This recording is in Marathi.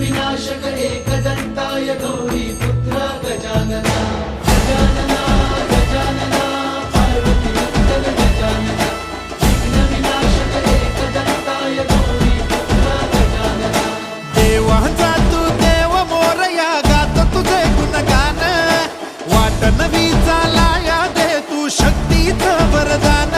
विनाशक एकदन्ताय गौरी पुत्र गजानना गजानना गजानना पार्वती नन्दन गजानना विघ्न विनाशक एकदन्ताय गौरी पुत्र गजानना देवांचा तू देव मोरया गात तुझे गुणगान वाट नवी चालाया दे तू शक्तीचं वरदान